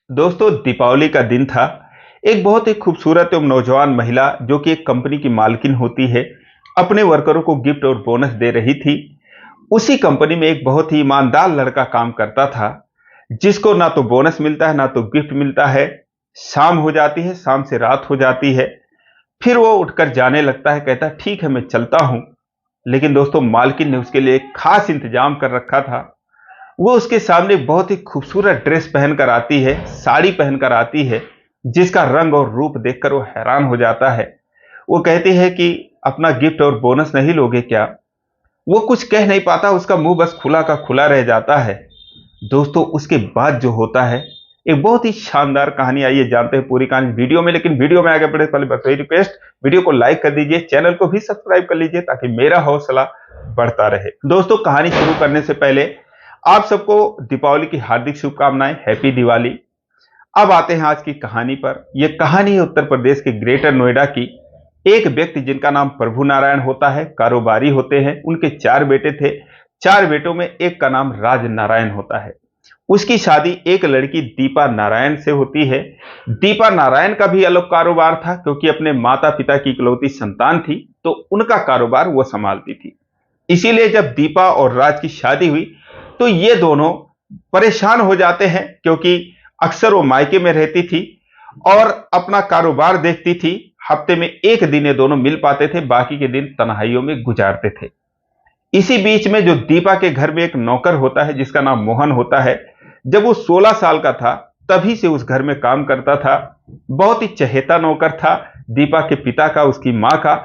दोस्तों, दीपावली का दिन था। एक बहुत ही खूबसूरत एवं नौजवान महिला जो कि एक कंपनी की मालकिन होती है, अपने वर्करों को गिफ्ट और बोनस दे रही थी। उसी कंपनी में एक बहुत ही ईमानदार लड़का काम करता था, जिसको ना तो बोनस मिलता है, ना तो गिफ्ट मिलता है। शाम हो जाती है, शाम से रात हो जाती है, फिर वो उठकर जाने लगता है, कहता है ठीक है मैं चलता हूं। लेकिन दोस्तों, मालकिन ने उसके लिए एक खास इंतजाम कर रखा था। वो उसके सामने बहुत ही खूबसूरत ड्रेस पहनकर आती है, साड़ी पहनकर आती है, जिसका रंग और रूप देखकर वो हैरान हो जाता है। वो कहती है कि अपना गिफ्ट और बोनस नहीं लोगे क्या? वो कुछ कह नहीं पाता, उसका मुंह बस खुला का खुला रह जाता है। दोस्तों, उसके बाद जो होता है, एक बहुत ही शानदार कहानी। आइए जानते हैं पूरी कहानी वीडियो में। लेकिन वीडियो में आगे बढ़े पहले बस वही रिक्वेस्ट, वीडियो को लाइक कर दीजिए, चैनल को भी सब्सक्राइब कर लीजिए ताकि मेरा हौसला बढ़ता रहे। दोस्तों, कहानी शुरू करने से पहले आप सबको दीपावली की हार्दिक शुभकामनाएं, हैप्पी दिवाली। अब आते हैं आज की कहानी पर। यह कहानी है उत्तर प्रदेश के ग्रेटर नोएडा की। एक व्यक्ति जिनका नाम प्रभु नारायण होता है, कारोबारी होते हैं। उनके 4 बेटे थे। 4 बेटों में एक का नाम राज नारायण होता है। उसकी शादी एक लड़की दीपा नारायण से होती है। दीपा नारायण का भी अलग कारोबार था, क्योंकि अपने माता पिता की इकलौती संतान थी, तो उनका कारोबार वो संभालती थी। इसीलिए जब दीपा और राज की शादी हुई, तो ये दोनों परेशान हो जाते हैं, क्योंकि अक्सर वो मायके में रहती थी और अपना कारोबार देखती थी। हफ्ते में एक दिन ये दोनों मिल पाते थे, बाकी के दिन तन्हाइयों में गुजारते थे। इसी बीच में जो दीपा के घर में एक नौकर होता है, जिसका नाम मोहन होता है। जब वो 16 साल का था, तभी से उस घर में काम करता था। बहुत ही चहेता नौकर था दीपा के पिता का, उसकी मां का।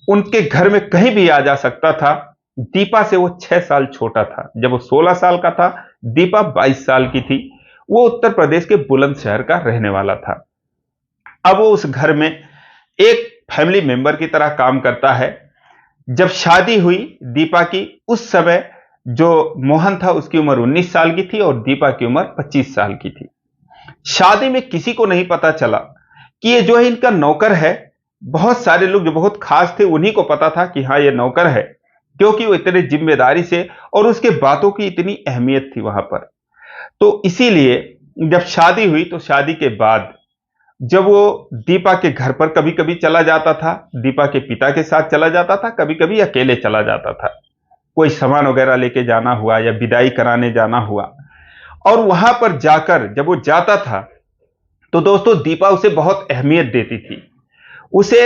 उनके घर में कहीं भी आ जा सकता था। दीपा से वो 6 साल छोटा था। जब वो 16 साल का था, दीपा 22 साल की थी। वो उत्तर प्रदेश के बुलंदशहर का रहने वाला था। अब वो उस घर में एक फैमिली मेंबर की तरह काम करता है। जब शादी हुई दीपा की, उस समय जो मोहन था उसकी उम्र 19 साल की थी और दीपा की उम्र 25 साल की थी। शादी में किसी को नहीं पता चला कि ये जो है इनका नौकर है। बहुत सारे लोग जो बहुत खास थे, उन्हीं को पता था कि हाँ ये नौकर है, क्योंकि वो इतने जिम्मेदारी से और उसके बातों की इतनी अहमियत थी वहां पर। तो इसीलिए जब शादी हुई, तो शादी के बाद जब वो दीपा के घर पर कभी कभी चला जाता था, दीपा के पिता के साथ चला जाता था, कभी कभी अकेले चला जाता था। कोई सामान वगैरह लेके जाना हुआ या विदाई कराने जाना हुआ, और वहां पर जाकर जब वो जाता था, तो दोस्तों दीपा उसे बहुत अहमियत देती थी। उसे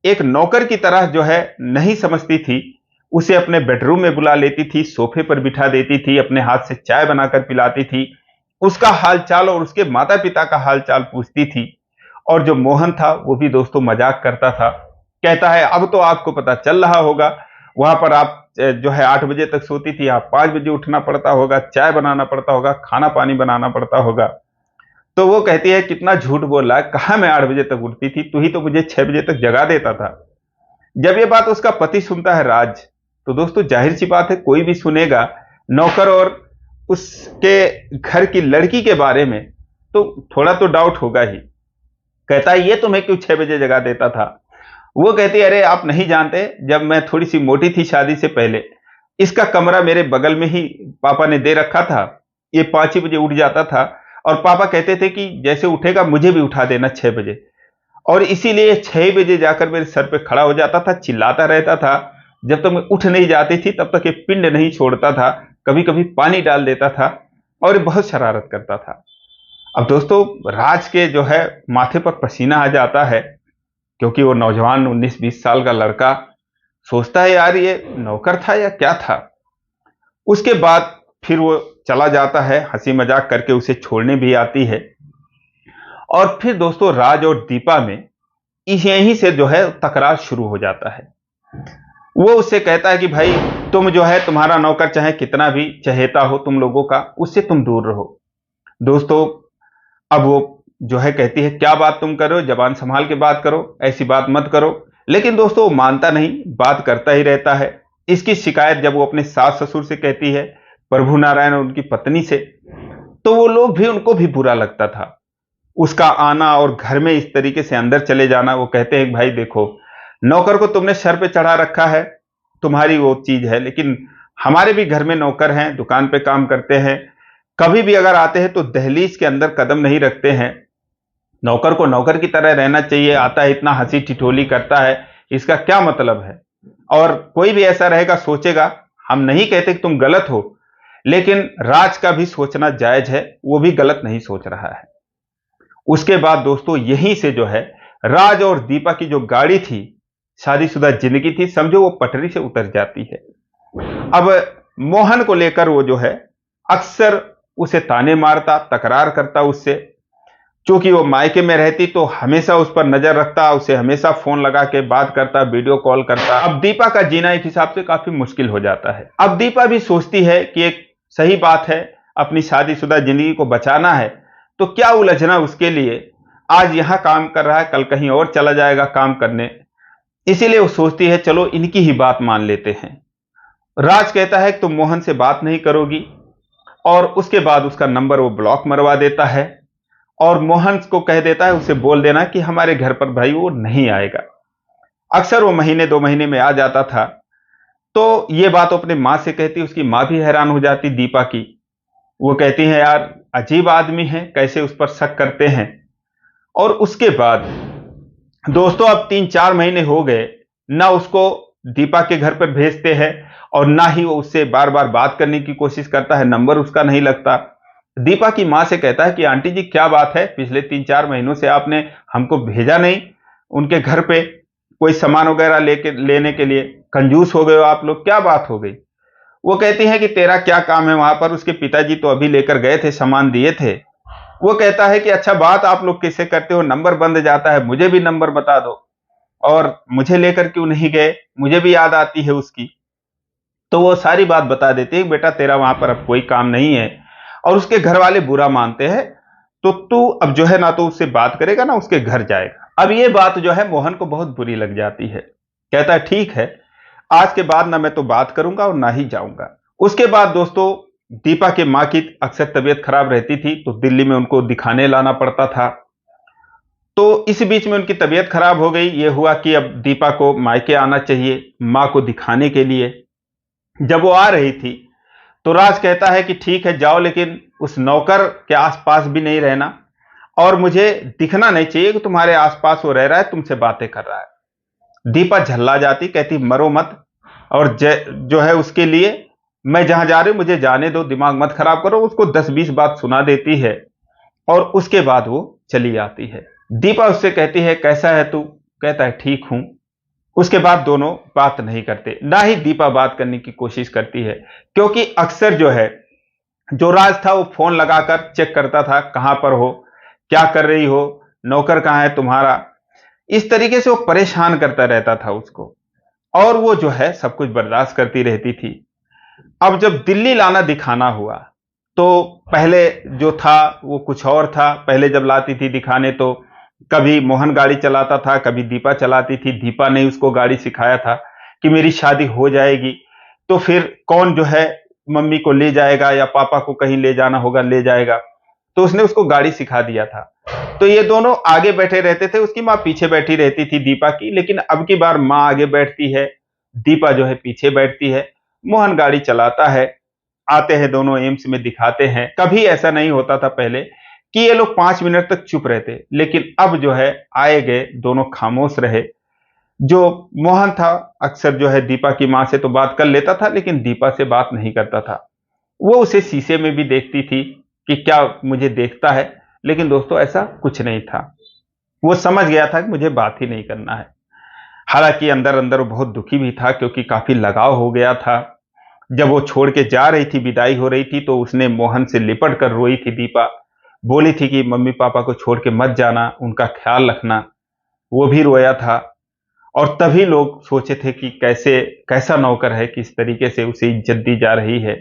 एक नौकर की तरह जो है नहीं समझती थी। उसे अपने बेडरूम में बुला लेती थी, सोफे पर बिठा देती थी, अपने हाथ से चाय बनाकर पिलाती थी, उसका हालचाल और उसके माता पिता का हालचाल पूछती थी। और जो मोहन था, वो भी दोस्तों मजाक करता था। कहता है अब तो आपको पता चल रहा होगा, वहां पर आप जो है 8 बजे तक सोती थी, आप 5 बजे उठना पड़ता होगा, चाय बनाना पड़ता होगा, खाना पानी बनाना पड़ता होगा। तो वो कहती है कितना झूठ बोल रहा है, कहा मैं 8 बजे तक उठती थी, तू ही तो मुझे 6 बजे तक जगा देता था। जब ये बात उसका पति सुनता है राज, तो दोस्तों जाहिर सी बात है कोई भी सुनेगा नौकर और उसके घर की लड़की के बारे में, तो थोड़ा तो डाउट होगा ही। कहता है ये तुम्हें क्यों 6 बजे जगा देता था? वो कहती है अरे आप नहीं जानते, जब मैं थोड़ी सी मोटी थी शादी से पहले, इसका कमरा मेरे बगल में ही पापा ने दे रखा था। ये 5 ही बजे उठ जाता था, और पापा कहते थे कि जैसे उठेगा मुझे भी उठा देना 6 बजे। और इसीलिए 6 बजे जाकर मेरे सर पे खड़ा हो जाता था, चिल्लाता रहता था। जब तक मैं उठ नहीं जाती थी, तब तक ये पिंड नहीं छोड़ता था, कभी कभी पानी डाल देता था, और ये बहुत शरारत करता था। अब दोस्तों, राज के जो है माथे पर पसीना आ जाता है, क्योंकि वो नौजवान 19-20 साल का लड़का सोचता है यार ये नौकर था या क्या था। उसके बाद फिर वो चला जाता है, हंसी मजाक करके उसे छोड़ने भी आती है। और फिर दोस्तों राज और दीपा में यहीं से जो है तकरार शुरू हो जाता है। वो उससे कहता है कि भाई तुम जो है, तुम्हारा नौकर चाहे कितना भी चहेता हो तुम लोगों का, उससे तुम दूर रहो। दोस्तों, अब वो जो है कहती है क्या बात तुम कर रहे हो, जबान संभाल के बात करो, ऐसी बात मत करो। लेकिन दोस्तों वो मानता नहीं, बात करता ही रहता है। इसकी शिकायत जब वो अपने सास ससुर से कहती है, प्रभु नारायण और उनकी पत्नी से, तो वो लोग भी, उनको भी बुरा लगता था उसका आना और घर में इस तरीके से अंदर चले जाना। वो कहते हैं भाई देखो, नौकर को तुमने सर पे चढ़ा रखा है, तुम्हारी वो चीज है, लेकिन हमारे भी घर में नौकर हैं, दुकान पे काम करते हैं, कभी भी अगर आते हैं तो दहलीज के अंदर कदम नहीं रखते हैं। नौकर को नौकर की तरह रहना चाहिए। आता है इतना हंसी ठिठोली करता है, इसका क्या मतलब है? और कोई भी ऐसा रहेगा, सोचेगा, हम नहीं कहते कि तुम गलत हो, लेकिन राज का भी सोचना जायज है, वो भी गलत नहीं सोच रहा है। उसके बाद दोस्तों यहीं से जो है राज और दीपा की जो गाड़ी थी, शादीशुदा जिंदगी थी, समझो वो पटरी से उतर जाती है। अब मोहन को लेकर वो जो है अक्सर उसे ताने मारता, तकरार करता उससे। चूंकि वो मायके में रहती तो हमेशा उस पर नजर रखता, उसे हमेशा फोन लगा के बात करता, वीडियो कॉल करता। अब दीपा का जीना एक हिसाब से काफी मुश्किल हो जाता है। अब दीपा भी सोचती है कि एक सही बात है, अपनी शादीशुदा जिंदगी को बचाना है, तो क्या उलझना उसके लिए। आज यहां काम कर रहा है, कल कहीं और चला जाएगा काम करने। इसीलिए वो सोचती है चलो इनकी ही बात मान लेते हैं। राज कहता है कि तुम मोहन से बात नहीं करोगी, और उसके बाद उसका नंबर वो ब्लॉक मरवा देता है और मोहन को कह देता है उसे बोल देना कि हमारे घर पर भाई वो नहीं आएगा। अक्सर वो महीने 2 महीने में आ जाता था। तो ये बात वो अपनी माँ से कहती, उसकी माँ भी हैरान हो जाती दीपा की। वो कहती है यार अजीब आदमी है, कैसे उस पर शक करते हैं। और उसके बाद दोस्तों अब 3-4 महीने हो गए, ना उसको दीपा के घर पर भेजते हैं और ना ही वो उससे बार बार बात करने की कोशिश करता है, नंबर उसका नहीं लगता। दीपा की मां से कहता है कि आंटी जी क्या बात है, पिछले 3-4 महीनों से आपने हमको भेजा नहीं उनके घर पे कोई सामान वगैरह लेने के लिए, कंजूस हो गए हो आप लोग, क्या बात हो गई? वो कहती है कि तेरा क्या काम है वहां पर, उसके पिताजी तो अभी लेकर गए थे, सामान दिए थे। वो कहता है कि अच्छा बात आप लोग किससे करते हो, नंबर बंद जाता है, मुझे भी नंबर बता दो, और मुझे लेकर क्यों नहीं गए, मुझे भी याद आती है उसकी। तो वो सारी बात बता देती है कि बेटा तेरा वहां पर अब कोई काम नहीं है, और उसके घर वाले बुरा मानते हैं, तो तू अब जो है ना तो उससे बात करेगा ना उसके घर जाएगा। अब ये बात जो है मोहन को बहुत बुरी लग जाती है। कहता है ठीक है, आज के बाद ना मैं तो बात करूंगा और ना ही जाऊंगा। उसके बाद दोस्तों दीपा के माँ की अक्सर तबीयत खराब रहती थी, तो दिल्ली में उनको दिखाने लाना पड़ता था। तो इस बीच में उनकी तबीयत खराब हो गई। ये हुआ कि अब दीपा को मायके आना चाहिए माँ को दिखाने के लिए। जब वो आ रही थी तो राज कहता है कि ठीक है जाओ, लेकिन उस नौकर के आसपास भी नहीं रहना, और मुझे दिखना नहीं चाहिए कि तुम्हारे आसपास वो रह रहा है, तुमसे बातें कर रहा है। दीपा झल्ला जाती, कहती मरो मत, और जो है उसके लिए मैं जहां जा रही हूं मुझे जाने दो, दिमाग मत खराब करो। उसको 10-20 बात सुना देती है और उसके बाद वो चली आती है। दीपा उससे कहती है कैसा है तू? कहता है ठीक हूं। उसके बाद दोनों बात नहीं करते, ना ही दीपा बात करने की कोशिश करती है, क्योंकि अक्सर जो है जो राज था वो फोन लगाकर चेक करता था कहां पर हो, क्या कर रही हो, नौकर कहां है तुम्हारा। इस तरीके से वो परेशान करता रहता था उसको, और वो जो है सब कुछ बर्दाश्त करती रहती थी। अब जब दिल्ली लाना दिखाना हुआ तो पहले जो था वो कुछ और था। पहले जब लाती थी दिखाने तो कभी मोहन गाड़ी चलाता था, कभी दीपा चलाती थी। दीपा ने उसको गाड़ी सिखाया था कि मेरी शादी हो जाएगी तो फिर कौन जो है मम्मी को ले जाएगा या पापा को कहीं ले जाना होगा ले जाएगा। तो उसने उसको गाड़ी सिखा दिया था। तो ये दोनों आगे बैठे रहते थे, उसकी माँ पीछे बैठी रहती थी दीपा की। लेकिन अब की बार माँ आगे बैठती है, दीपा जो है पीछे बैठती है। मोहन गाड़ी चलाता है, आते हैं दोनों एम्स में दिखाते हैं। कभी ऐसा नहीं होता था पहले कि ये लोग 5 मिनट तक चुप रहते, लेकिन अब जो है आए गए दोनों खामोश रहे। जो मोहन था अक्सर जो है दीपा की मां से तो बात कर लेता था, लेकिन दीपा से बात नहीं करता था। वो उसे शीशे में भी देखती थी कि क्या मुझे देखता है, लेकिन दोस्तों ऐसा कुछ नहीं था। वो समझ गया था कि मुझे बात ही नहीं करना है। हालांकि अंदर अंदर वो बहुत दुखी भी था, क्योंकि काफी लगाव हो गया था। जब वो छोड़ के जा रही थी, विदाई हो रही थी, तो उसने मोहन से लिपट कर रोई थी दीपा। बोली थी कि मम्मी पापा को छोड़ के मत जाना, उनका ख्याल रखना। वो भी रोया था। और तभी लोग सोचे थे कि कैसा नौकर है, किस तरीके से उसे इज्जत दी जा रही है।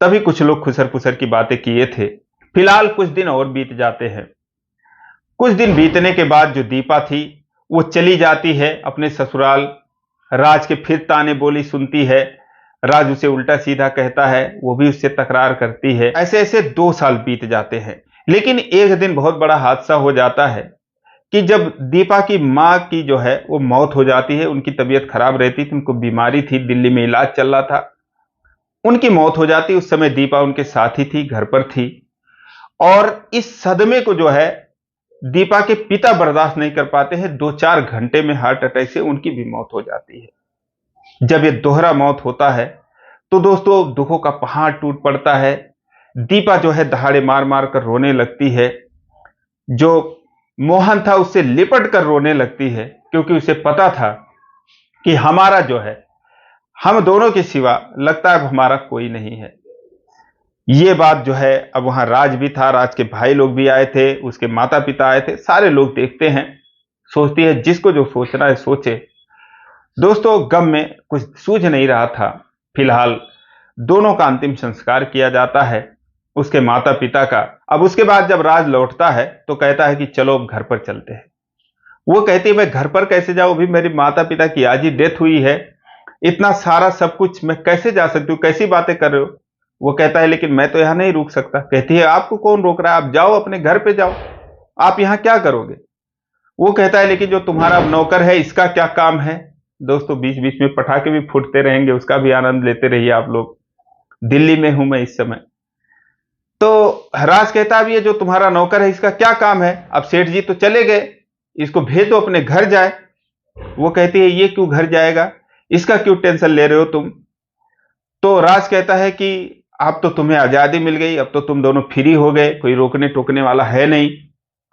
तभी कुछ लोग खुसर पुसर की बातें किए थे। फिलहाल कुछ दिन और बीत जाते हैं। कुछ दिन बीतने के बाद जो दीपा थी वो चली जाती है अपने ससुराल। राज के फिर ताने बोली सुनती है। राज उसे उल्टा सीधा कहता है, वो भी उससे तकरार करती है। ऐसे ऐसे 2 साल बीत जाते हैं। लेकिन एक दिन बहुत बड़ा हादसा हो जाता है कि जब दीपा की माँ की जो है वो मौत हो जाती है। उनकी तबीयत खराब रहती थी, उनको बीमारी थी, दिल्ली में इलाज चल रहा था। उनकी मौत हो जाती। उस समय दीपा उनके साथ ही थी, घर पर थी, और इस सदमे को जो है दीपा के पिता बर्दाश्त नहीं कर पाते हैं। 2-4 घंटे में हार्ट अटैक से उनकी भी मौत हो जाती है। जब ये दोहरा मौत होता है तो दोस्तों दुखों का पहाड़ टूट पड़ता है। दीपा जो है दहाड़े मार मार कर रोने लगती है। जो मोहन था उससे लिपट कर रोने लगती है, क्योंकि उसे पता था कि हमारा जो है, हम दोनों के सिवा लगता है अब हमारा कोई नहीं है। ये बात जो है, अब वहां राज भी था, राज के भाई लोग भी आए थे, उसके माता पिता आए थे, सारे लोग देखते हैं। सोचती है जिसको जो सोचना है सोचे। दोस्तों गम में कुछ सूझ नहीं रहा था। फिलहाल दोनों का अंतिम संस्कार किया जाता है, उसके माता पिता का। अब उसके बाद जब राज लौटता है तो कहता है कि चलो अब घर पर चलते हैं। वो कहती है मैं घर पर कैसे जाऊं, अभी मेरे माता पिता की आज ही डेथ हुई है, इतना सारा सब कुछ मैं कैसे जा सकती हूँ, कैसी बातें कर रहे हो। वो कहता है लेकिन मैं तो यहां नहीं रुक सकता। कहती है आपको कौन रोक रहा है, आप जाओ अपने घर पे जाओ, आप यहां क्या करोगे। वो कहता है लेकिन जो तुम्हारा नौकर है इसका क्या काम है। दोस्तों बीच बीच में पटाखे भी फूटते रहेंगे, उसका भी आनंद लेते रहिए आप लोग। दिल्ली में हूं मैं इस समय। तो राज कहता है ये जो तुम्हारा नौकर है इसका क्या काम है, अब सेठ जी तो चले गए, इसको भेज दो अपने घर जाए। वो कहती है ये क्यों घर जाएगा, इसका क्यों टेंशन ले रहे हो तुम। तो राज कहता है कि अब तो तुम्हें आजादी मिल गई, अब तो तुम दोनों फ्री हो गए, कोई रोकने टोकने वाला है नहीं,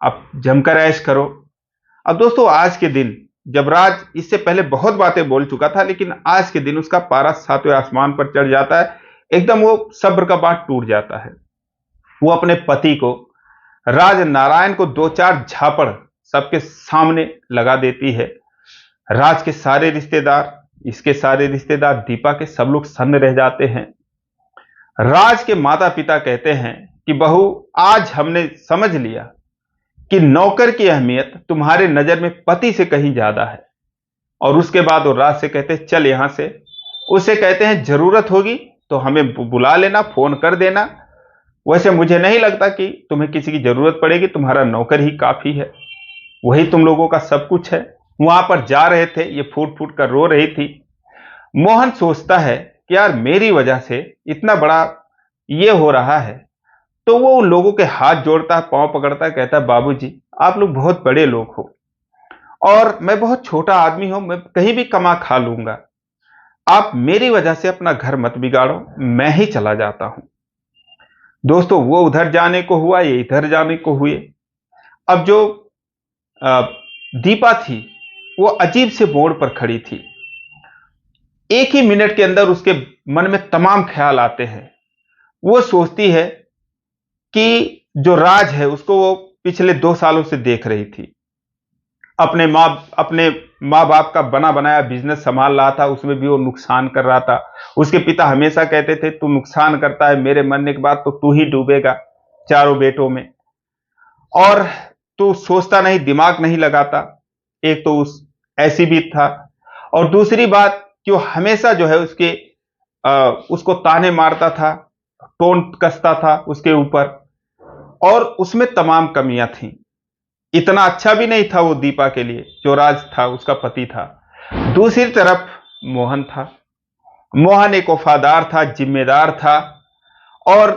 अब जमकर ऐश करो। अब दोस्तों आज के दिन, जब राज इससे पहले बहुत बातें बोल चुका था, लेकिन आज के दिन उसका पारा 7वें आसमान पर चढ़ जाता है। एकदम वो सब्र का बांध टूट जाता है। वो अपने पति को, राज नारायण को 2-4 झापड़ सबके सामने लगा देती है। राज के सारे रिश्तेदार, इसके सारे रिश्तेदार, दीपा के सब लोग सन्न रह जाते हैं। राज के माता पिता कहते हैं कि बहू आज हमने समझ लिया कि नौकर की अहमियत तुम्हारे नजर में पति से कहीं ज्यादा है। और उसके बाद वो राज से कहते हैं चल यहां से। उसे कहते हैं जरूरत होगी तो हमें बुला लेना, फोन कर देना, वैसे मुझे नहीं लगता कि तुम्हें किसी की जरूरत पड़ेगी, तुम्हारा नौकर ही काफी है, वही तुम लोगों का सब कुछ है। वहां पर जा रहे थे, ये फूट फूट कर रो रही थी। मोहन सोचता है कि यार मेरी वजह से इतना बड़ा ये हो रहा है। तो वो उन लोगों के हाथ जोड़ता है, पांव पकड़ता है, कहता है बाबूजी आप लोग बहुत बड़े लोग हो और मैं बहुत छोटा आदमी हूं, मैं कहीं भी कमा खा लूंगा, आप मेरी वजह से अपना घर मत बिगाड़ो, मैं ही चला जाता हूं। दोस्तों वो उधर जाने को हुआ, ये इधर जाने को हुए। अब जो दीपा थी वो अजीब से मोड़ पर खड़ी थी। एक ही मिनट के अंदर उसके मन में तमाम ख्याल आते हैं। वो सोचती है कि जो राज है उसको वो पिछले 2 सालों से देख रही थी, अपने माँ बाप का बना बनाया बिजनेस संभाल रहा था, उसमें भी वो नुकसान कर रहा था। उसके पिता हमेशा कहते थे तू नुकसान करता है, मेरे मरने के बाद तो तू ही डूबेगा चारों बेटों में, और तू सोचता नहीं, दिमाग नहीं लगाता। एक तो उस ऐसी भी था, और दूसरी बात कि वो हमेशा जो है उसको ताने मारता था, टोन कसता था उसके ऊपर, और उसमें तमाम कमियां थीं। इतना अच्छा भी नहीं था वो दीपा के लिए, जो राज था उसका पति था। दूसरी तरफ मोहन था। मोहन एक वफादार था, जिम्मेदार था, और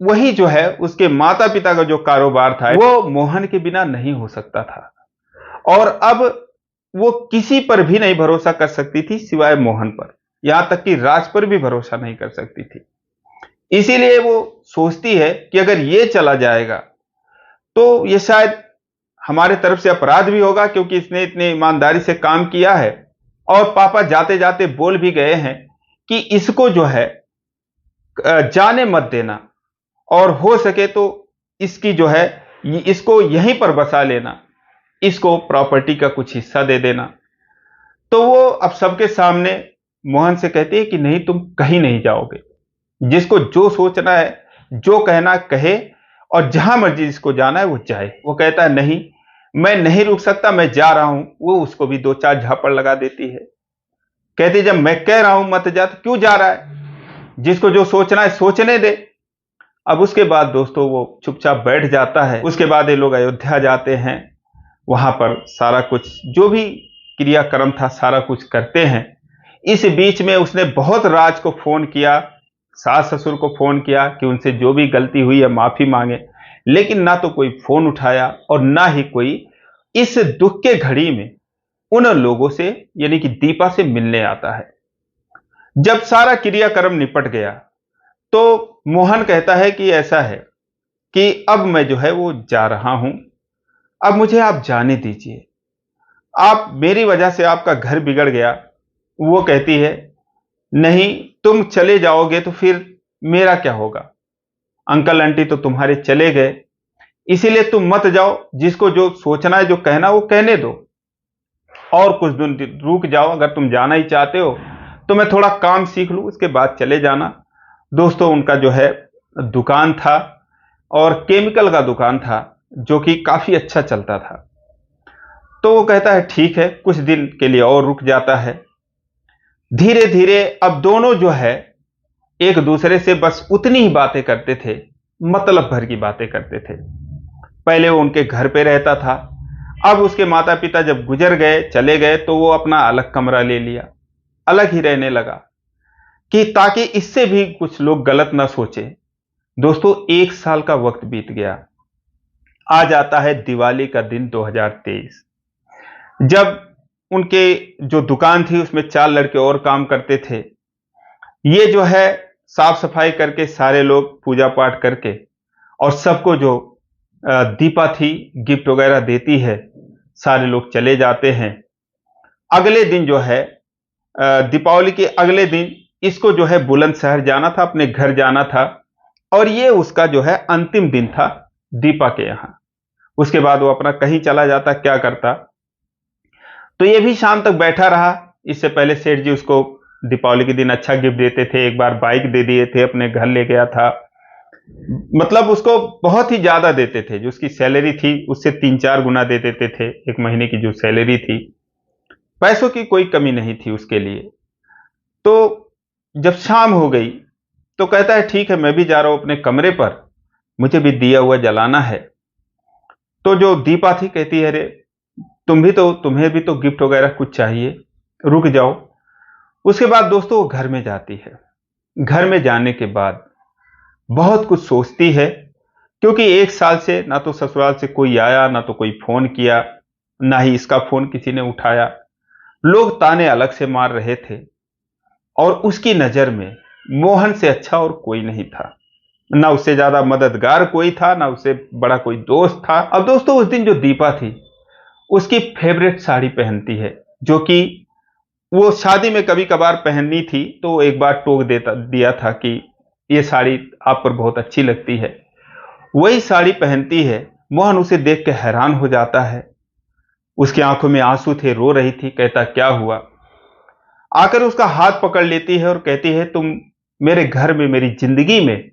वही जो है उसके माता पिता का जो कारोबार था वो मोहन के बिना नहीं हो सकता था। और अब वो किसी पर भी नहीं भरोसा कर सकती थी सिवाय मोहन पर, यहां तक कि राज पर भी भरोसा नहीं कर सकती थी। इसीलिए वो सोचती है कि अगर ये चला जाएगा तो ये शायद हमारे तरफ से अपराध भी होगा, क्योंकि इसने इतनी ईमानदारी से काम किया है, और पापा जाते जाते बोल भी गए हैं कि इसको जो है जाने मत देना, और हो सके तो इसकी जो है इसको यहीं पर बसा लेना, इसको प्रॉपर्टी का कुछ हिस्सा दे देना। तो वो अब सबके सामने मोहन से कहती है कि नहीं, तुम कहीं नहीं जाओगे, जिसको जो सोचना है, जो कहना कहे, और जहां मर्जी जिसको जाना है वो जाए। वो कहता है नहीं, मैं नहीं रुक सकता, मैं जा रहा हूं। वो उसको भी 2-4 झापड़ लगा देती है। कहती जब मैं कह रहा हूं मत जा तो क्यों जा रहा है, जिसको जो सोचना है सोचने दे। अब उसके बाद दोस्तों वो चुपचाप बैठ जाता है। उसके बाद ये लोग अयोध्या जाते हैं, वहां पर सारा कुछ जो भी क्रियाक्रम था सारा कुछ करते हैं। इस बीच में उसने बहुत राज को फोन किया सास ससुर को फोन किया कि उनसे जो भी गलती हुई है माफी मांगे, लेकिन ना तो कोई फोन उठाया और ना ही कोई इस दुख के घड़ी में उन लोगों से यानी कि दीपा से मिलने आता है। जब सारा क्रियाक्रम निपट गया तो मोहन कहता है कि ऐसा है कि अब मैं जो है वो जा रहा हूं, अब मुझे आप जाने दीजिए, आप मेरी वजह से आपका घर बिगड़ गया। वो कहती है नहीं, तुम चले जाओगे तो फिर मेरा क्या होगा, अंकल आंटी तो तुम्हारे चले गए, इसीलिए तुम मत जाओ, जिसको जो सोचना है जो कहना वो कहने दो, और कुछ दिन रुक जाओ, अगर तुम जाना ही चाहते हो तो मैं थोड़ा काम सीख लूं, उसके बाद चले जाना। दोस्तों उनका जो है दुकान था और केमिकल का दुकान था जो कि काफी अच्छा चलता था। तो वो कहता है ठीक है, कुछ दिन के लिए और रुक जाता है। धीरे धीरे अब दोनों जो है एक दूसरे से बस उतनी ही बातें करते थे, मतलब भर की बातें करते थे। पहले वो उनके घर पे रहता था, अब उसके माता पिता जब गुजर गए चले गए तो वो अपना अलग कमरा ले लिया, अलग ही रहने लगा कि ताकि इससे भी कुछ लोग गलत ना सोचे। दोस्तों 1 साल का वक्त बीत गया। आ जाता है दिवाली का दिन 2023, जब उनके जो दुकान थी उसमें 4 लड़के और काम करते थे। ये जो है साफ सफाई करके सारे लोग पूजा पाठ करके और सबको जो दीपा थी गिफ्ट वगैरह देती है, सारे लोग चले जाते हैं। अगले दिन जो है दीपावली के अगले दिन इसको जो है बुलंदशहर जाना था, अपने घर जाना था, और ये उसका जो है अंतिम दिन था दीपा के यहां। उसके बाद वो अपना कहीं चला जाता, क्या करता। तो ये भी शाम तक बैठा रहा। इससे पहले सेठ जी उसको दीपावली के दिन अच्छा गिफ्ट देते थे, एक बार बाइक दे दिए थे, अपने घर ले गया था, मतलब उसको बहुत ही ज्यादा देते थे, जो उसकी सैलरी थी उससे 3-4 गुना दे देते थे, एक महीने की जो सैलरी थी। पैसों की कोई कमी नहीं थी उसके लिए। तो जब शाम हो गई तो कहता है ठीक है, मैं भी जा रहा हूं अपने कमरे पर, मुझे भी दिया हुआ जलाना है। तो जो दीपा थी कहती है अरे तुम्हें भी तो गिफ्ट वगैरह कुछ चाहिए, रुक जाओ। उसके बाद दोस्तों वो घर में जाती है। घर में जाने के बाद बहुत कुछ सोचती है, क्योंकि 1 साल से ना तो ससुराल से कोई आया, ना तो कोई फोन किया, ना ही इसका फोन किसी ने उठाया। लोग ताने अलग से मार रहे थे और उसकी नजर में मोहन से अच्छा और कोई नहीं था, ना उससे ज्यादा मददगार कोई था, ना उससे बड़ा कोई दोस्त था। अब दोस्तों उस दिन जो दीपा थी उसकी फेवरेट साड़ी पहनती है, जो कि वो शादी में कभी कभार पहननी थी, तो एक बार टोक देता दिया था कि ये साड़ी आप पर बहुत अच्छी लगती है, वही साड़ी पहनती है। मोहन उसे देख के हैरान हो जाता है, उसकी आंखों में आंसू थे, रो रही थी। कहता क्या हुआ। आकर उसका हाथ पकड़ लेती है और कहती है तुम मेरे घर में मेरी जिंदगी में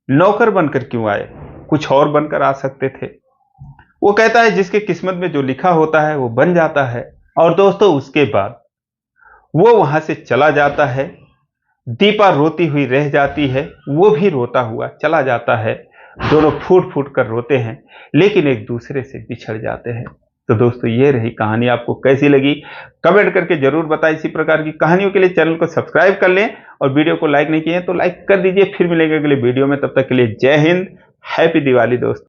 नौकर बनकर क्यों आए, कुछ और बनकर आ सकते थे। वो कहता है जिसके किस्मत में जो लिखा होता है वो बन जाता है। और दोस्तों उसके बाद वो वहां से चला जाता है। दीपा रोती हुई रह जाती है, वो भी रोता हुआ चला जाता है। दोनों फूट फूट कर रोते हैं, लेकिन एक दूसरे से बिछड़ जाते हैं। तो दोस्तों ये रही कहानी, आपको कैसी लगी कमेंट करके जरूर बताएं। इसी प्रकार की कहानियों के लिए चैनल को सब्सक्राइब कर लें, और वीडियो को लाइक नहीं किए तो लाइक कर दीजिए। फिर मिलेंगे अगले वीडियो में, तब तक के लिए जय हिंद, हैप्पी दिवाली दोस्तों।